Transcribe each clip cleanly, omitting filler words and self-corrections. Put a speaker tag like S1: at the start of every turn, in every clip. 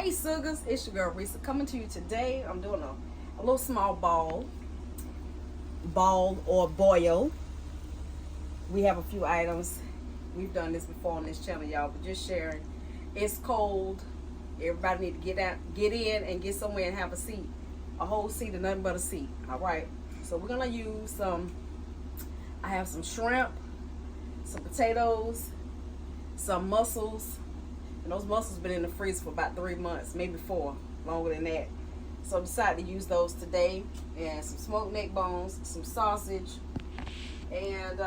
S1: Hey Suggers, it's your girl Risa coming to you today. I'm doing a little small ball or boil. We have a few items. We've done this before on this channel, y'all, but just sharing. It's cold. Everybody need to get in and get somewhere and have a seat. A whole seat and nothing but a seat. Alright. So we're gonna use I have some shrimp, some potatoes, some mussels. And those mussels been in the freezer for about 3 months, maybe 4, longer than that. So I decided to use those today. And some smoked neck bones, some sausage, and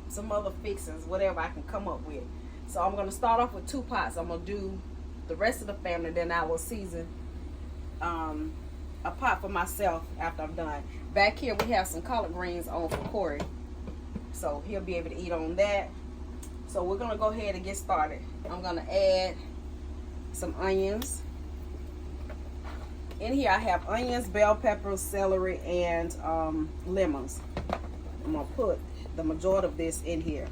S1: some other fixings, whatever I can come up with. So I'm gonna start off with 2 pots. I'm gonna do the rest of the family, then I will season a pot for myself after I'm done. Back here we have some collard greens on for Corey, so he'll be able to eat on that. So we're gonna go ahead and get started. I'm gonna add some onions. In here I have onions, bell peppers, celery, and lemons. I'm gonna put the majority of this in here.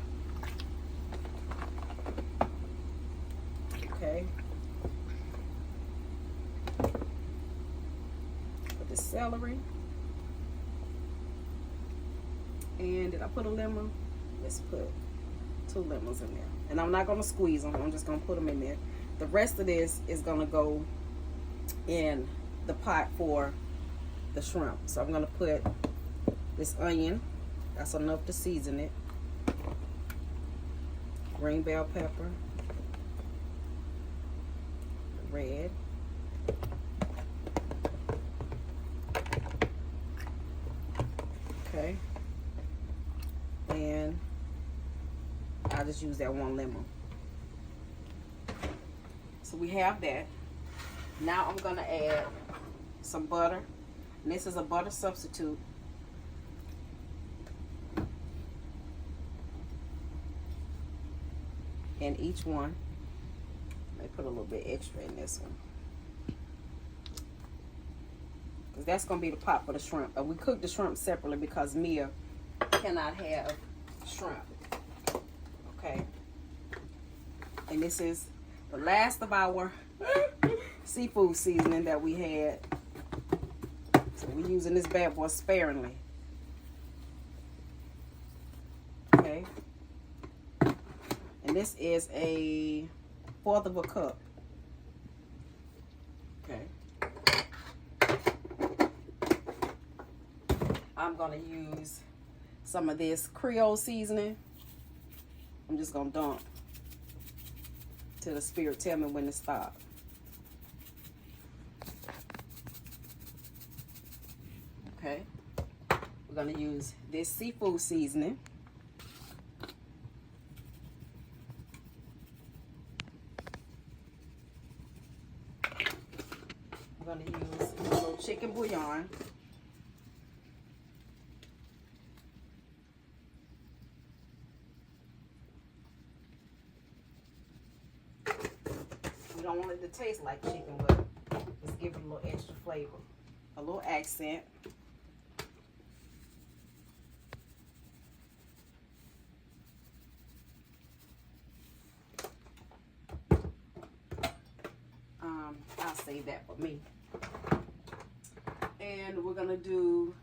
S1: Okay. Put the celery. And did I put a lemon? Let's put 2 lemons in there. And I'm not going to squeeze them. I'm just going to put them in there. The rest of this is going to go in the pot for the shrimp. So I'm going to put this onion. That's enough to season it. Green bell pepper. Red. Okay. And I just use that 1 lemon. So we have that. Now I'm gonna add some butter. And this is a butter substitute. And each one, let me put a little bit extra in this one, because that's gonna be the pot for the shrimp. But we cook the shrimp separately because Mia cannot have shrimp. Okay. And this is the last of our seafood seasoning that we had. So we're using this bad boy sparingly. Okay. And this is a 1/4 of a cup. Okay. I'm gonna use some of this Creole seasoning. I'm just gonna dump till the spirit tell me when to stop. Okay. We're gonna use this seafood seasoning. We're gonna use a little chicken bouillon. We don't want it to taste like chicken, but just give it a little extra flavor, a little accent. I'll save that for me. And we're gonna do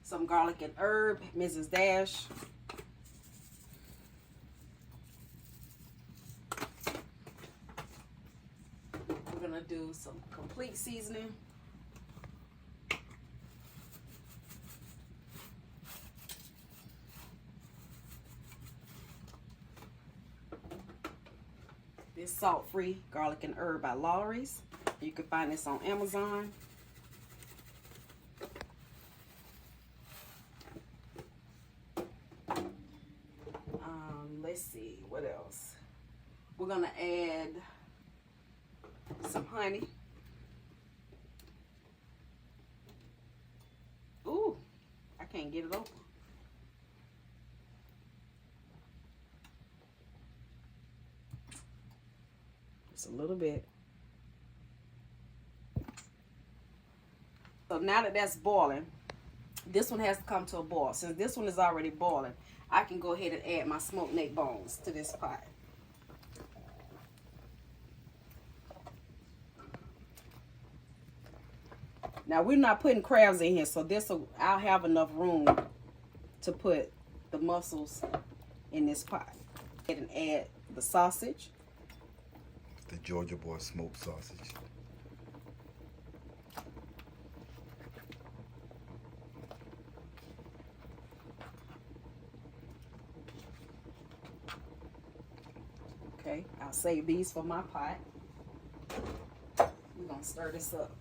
S1: some garlic and herb, Mrs. Dash. We're gonna do some complete seasoning. This salt-free garlic and herb by Lawry's. You can find this on Amazon. Let's see, what else? We're gonna add some honey. Ooh, I can't get it open. Just a little bit. So now that that's boiling, this one has to come to a boil. Since this one is already boiling, I can go ahead and add my smoked neck bones to this pot. Now we're not putting crabs in here, so I'll have enough room to put the mussels in this pot. And add the sausage.
S2: The Georgia Boy smoked sausage.
S1: Okay, I'll save these for my pot. We're gonna stir this up.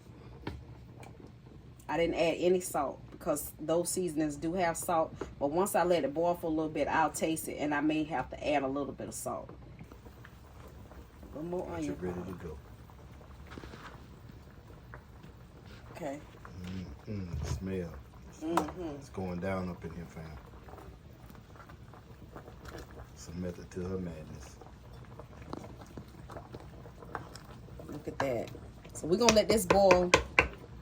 S1: I didn't add any salt because those seasonings do have salt, but once I let it boil for a little bit, I'll taste it, and I may have to add a little bit of salt. A little more onion.
S2: You're ready to go.
S1: Okay.
S2: Smell. It's going down up in here, fam. It's a method to her madness.
S1: Look at that. So we're gonna let this boil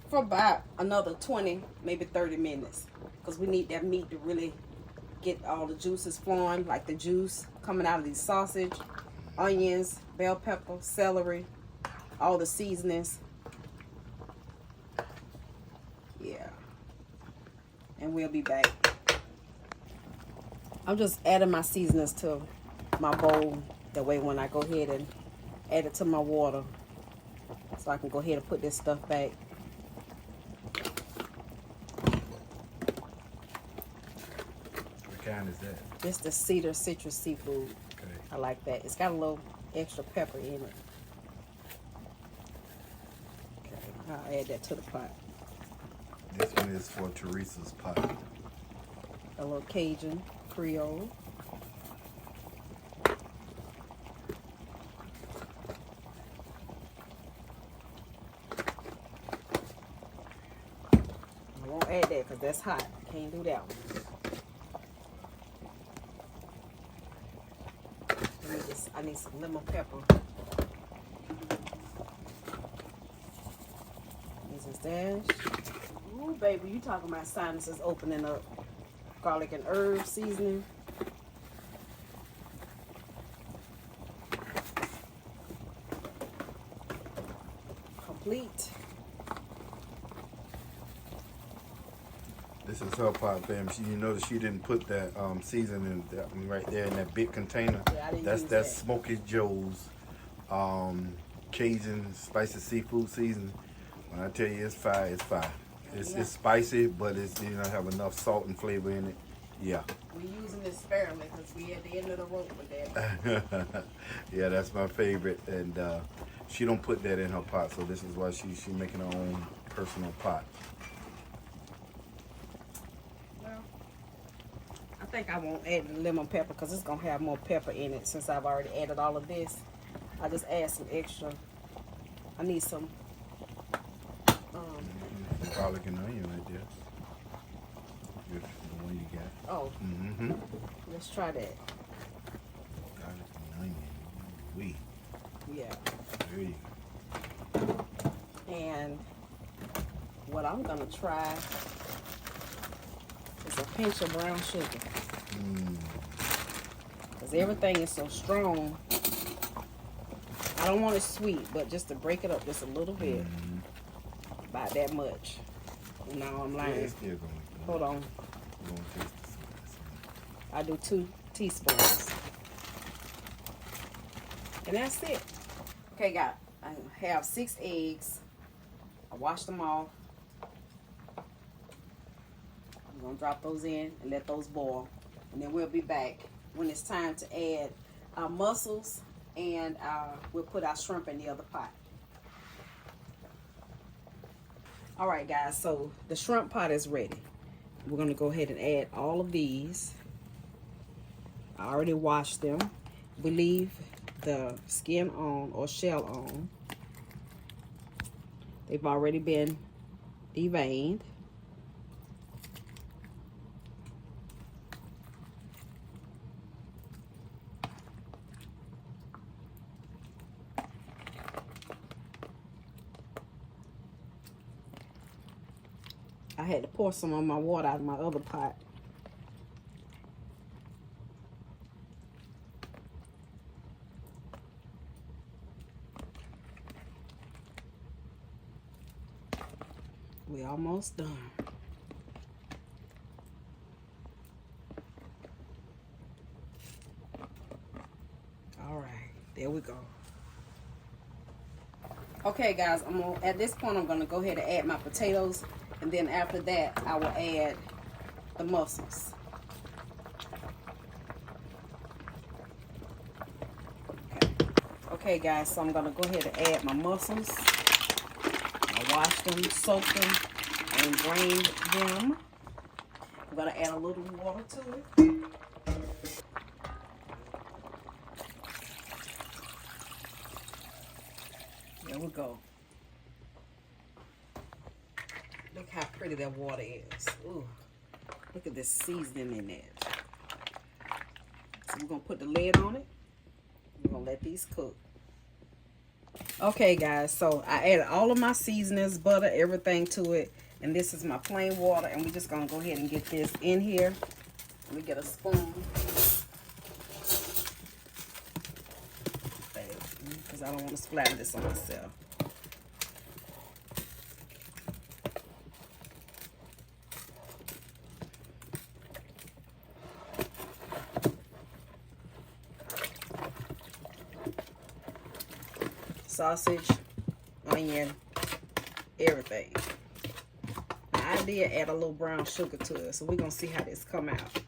S1: for about another 20, maybe 30 minutes, because we need that meat to really get all the juices flowing, like the juice coming out of these sausage, onions, bell pepper, celery, all the seasonings. Yeah. And we'll be back. I'm just adding my seasonings to my bowl. That way when I go ahead and add it to my water, so I can go ahead and put this stuff back.
S2: What kind is that?
S1: It's the cedar citrus seafood.
S2: Okay.
S1: I like that. It's got a little extra pepper in it. Okay, I'll add that to the pot.
S2: This one is for Teresa's pot.
S1: A little Cajun Creole. I won't add that because that's hot. Can't do that one. I need some lemon pepper. This is dash. Ooh, baby, you talking about sinuses opening up. Garlic and herb seasoning. Complete.
S2: This is her pot, fam. You notice she didn't put that seasoning that one right there in that big container.
S1: Yeah, I didn't
S2: that's
S1: use
S2: that's
S1: that.
S2: Smoky Joe's Cajun spicy seafood seasoning. When I tell you it's fire, it's fire. It's spicy, but it's have enough salt and flavor in it. Yeah.
S1: We're using this sparingly because we at the end of the rope with that.
S2: Yeah, that's my favorite, and she don't put that in her pot, so this is why she making her own personal pot.
S1: Well, I think I won't add the lemon pepper because it's gonna have more pepper in it since I've already added all of this. I just add some extra. I need some
S2: Garlic and onion right there. Good, the one you got.
S1: Oh. Let's try that.
S2: Garlic and onion. We.
S1: Yeah.
S2: There you go.
S1: And what I'm gonna try is a pinch of brown sugar. Because everything is so strong. I don't want it sweet, but just to break it up just a little bit. About that much. Now I'm lying.
S2: Yeah, it's still going.
S1: Hold on.
S2: You want to taste this?
S1: I do 2 teaspoons. And that's it. Okay, guys. I have 6 eggs. I washed them off. I'm going to drop those in and let those boil. And then we'll be back when it's time to add our mussels, and we'll put our shrimp in the other pot. All right, guys, so the shrimp pot is ready. We're going to go ahead and add all of these. I already washed them. We leave the skin on or shell on. They've already been deveined. I had to pour some of my water out of my other pot. We almost done. All right, there we go. Okay, guys, at this point I'm gonna go ahead and add my potatoes, and then after that I will add the mussels. Okay, guys, so I'm gonna go ahead and add my mussels. I wash them, soak them, and drain them. I'm gonna add a little water to it. There we go. Look how pretty that water is. Ooh, look at this seasoning in it. So we're gonna put the lid on it. We're gonna let these cook. Okay, guys, so I added all of my seasonings, butter, everything to it, and this is my plain water, and we're just gonna go ahead and get this in here. Let me get a spoon, because I don't want to splatter this on myself. Sausage, onion, everything. Now, I did add a little brown sugar to it, so we're gonna see how this come out.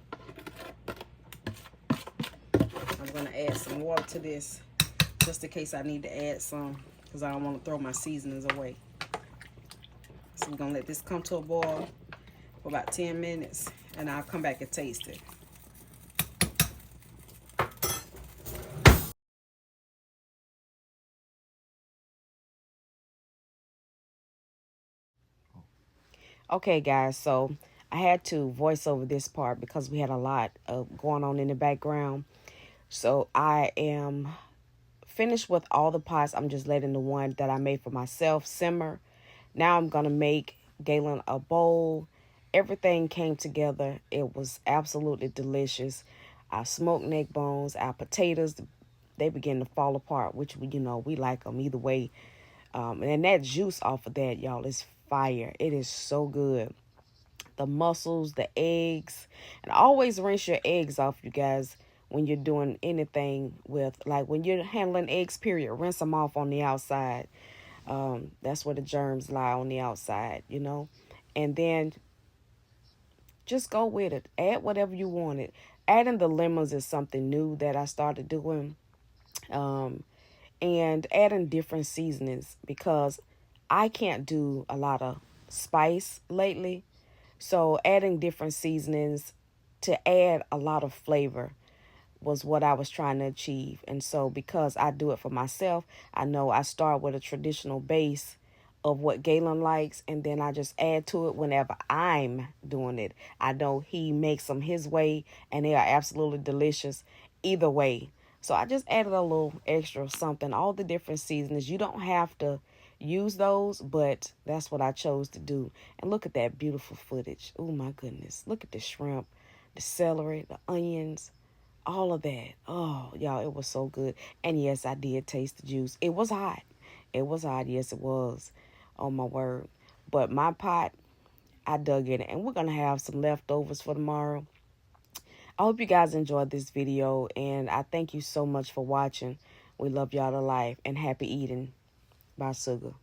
S1: I'm gonna add some water to this, just in case I need to add some, because I don't want to throw my seasonings away. So we're gonna let this come to a boil for about 10 minutes, and I'll come back and taste it. Okay, guys, so I had to voice over this part because we had a lot going on in the background. So I am finished with all the pots. I'm just letting the one that I made for myself simmer. Now I'm going to make Galen a bowl. Everything came together. It was absolutely delicious. Our smoked neck bones, our potatoes, they begin to fall apart, which we like them either way. And then that juice off of that, y'all, is fire. It is so good. The mussels, the eggs, and always rinse your eggs off, you guys, when you're doing anything with, like when you're handling eggs, period, rinse them off on the outside. That's where the germs lie, on the outside, and then just go with it. Add whatever you wanted. Adding the lemons is something new that I started doing. And adding different seasonings, because I can't do a lot of spice lately. So adding different seasonings to add a lot of flavor was what I was trying to achieve. And so because I do it for myself, I know I start with a traditional base of what Galen likes, and then I just add to it whenever I'm doing it. I know he makes them his way, and they are absolutely delicious either way. So I just added a little extra something, all the different seasonings. You don't have to use those, but that's what I chose to do. And look at that beautiful footage. Oh my goodness. Look at the shrimp, the celery, the onions, all of that. Oh, y'all, it was so good. And yes, I did taste the juice. It was hot. It was hot. Yes, it was. Oh my word. But my pot, I dug in it. And we're going to have some leftovers for tomorrow. I hope you guys enjoyed this video, and I thank you so much for watching. We love y'all to life, and happy eating. Bye, sugar.